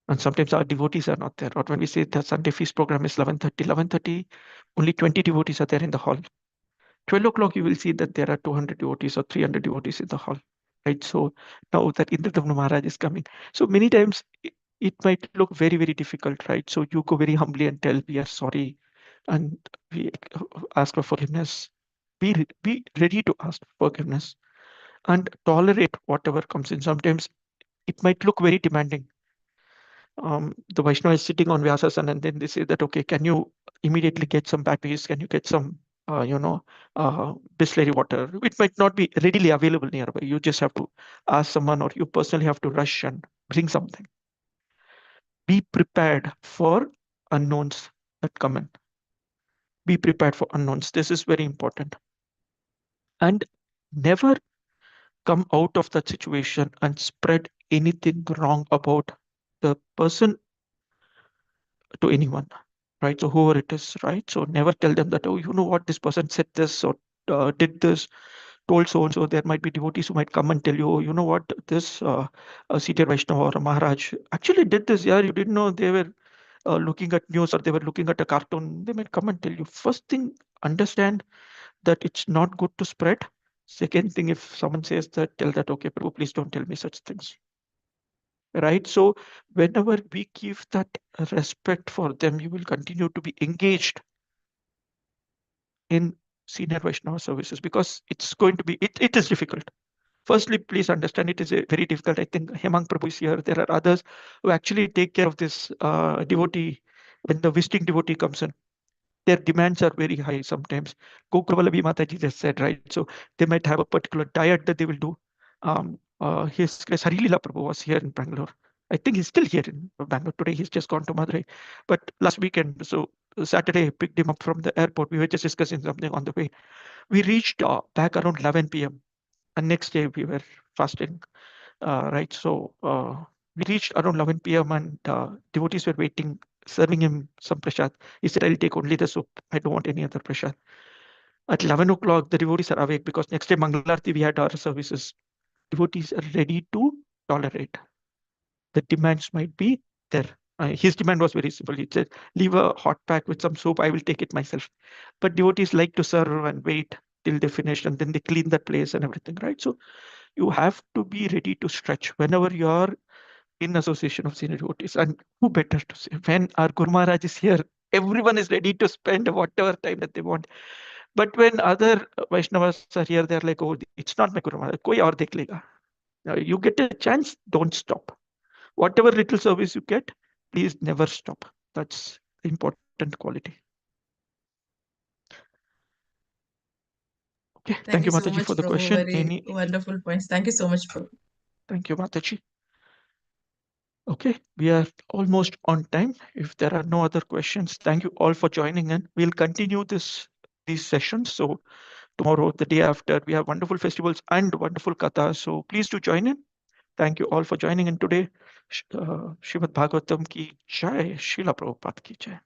And sometimes our devotees are not there. Or when we say the Sunday feast program is 11:30, only 20 devotees are there in the hall. 12 o'clock, you will see that there are 200 devotees or 300 devotees in the hall, right? So now that Indradhamna Maharaj is coming. So many times it might look very, very difficult, right? So you go very humbly and tell, we are sorry, and we ask for forgiveness. Be ready to ask forgiveness and tolerate whatever comes in. Sometimes it might look very demanding. The Vaishnava is sitting on Vyasasan and then they say that, okay, can you immediately get some batteries? Can you get some, Bisleri water? It might not be readily available nearby. You just have to ask someone or you personally have to rush and bring something. Be prepared for unknowns that come in. Be prepared for unknowns. This is very important. And never come out of that situation and spread anything wrong about the person to anyone, right? So whoever it is, right? So never tell them that, oh, you know what, this person said this or did this, told so and so. There might be devotees who might come and tell you, oh, you know what, this Senior Vaishnava or a Maharaj actually did this. Yeah, you didn't know they were looking at news or they were looking at a cartoon. They might come and tell you. First thing, understand that it's not good to spread. Second thing, if someone says that, tell that, okay, Prabhu, please don't tell me such things. Right? So whenever we give that respect for them, you will continue to be engaged in senior Vaishnava services because it's going to be, it is difficult. Firstly, please understand it is a very difficult. I think Hemang Prabhu is here. There are others who actually take care of this devotee when the visiting devotee comes in. Their demands are very high sometimes. Kokravalabi Mataji just said, right? So they might have a particular diet that they will do. His Grace Harilila Prabhu was here in Bangalore. I think he's still here in Bangalore today. He's just gone to Madurai. But last weekend, so Saturday, I picked him up from the airport. We were just discussing something on the way. We reached back around 11 p.m. And next day we were fasting, right? So we reached around 11 p.m. and devotees were waiting, serving him some prasad. He said, I'll take only the soup. I don't want any other prasad. At 11 o'clock, the devotees are awake because next day, Mangalarti, we had our services. Devotees are ready to tolerate. The demands might be there. His demand was very simple. He said, leave a hot pack with some soap. I will take it myself. But devotees like to serve and wait till they finish and then they clean that place and everything, right? So you have to be ready to stretch whenever you are in association of senior devotees. And who better to say, when our Guru Maharaj is here, everyone is ready to spend whatever time that they want. But when other Vaishnavas are here, they're like, oh, it's not my Guru Maharaj, koi aur dekh lega. Now, you get a chance, don't stop. Whatever little service you get, please never stop. That's important quality. Okay, thank you, so Mataji, much, for the Prabhu. question. Very wonderful points. Thank you so much, Prabhu. Thank you, Mataji. Okay, we are almost on time. If there are no other questions, thank you all for joining in. We'll continue these sessions. So tomorrow, the day after, we have wonderful festivals and wonderful kathas. So please do join in. Thank you all for joining in today. Srimad Bhagavatam ki jai, Srila Prabhupada ki jai.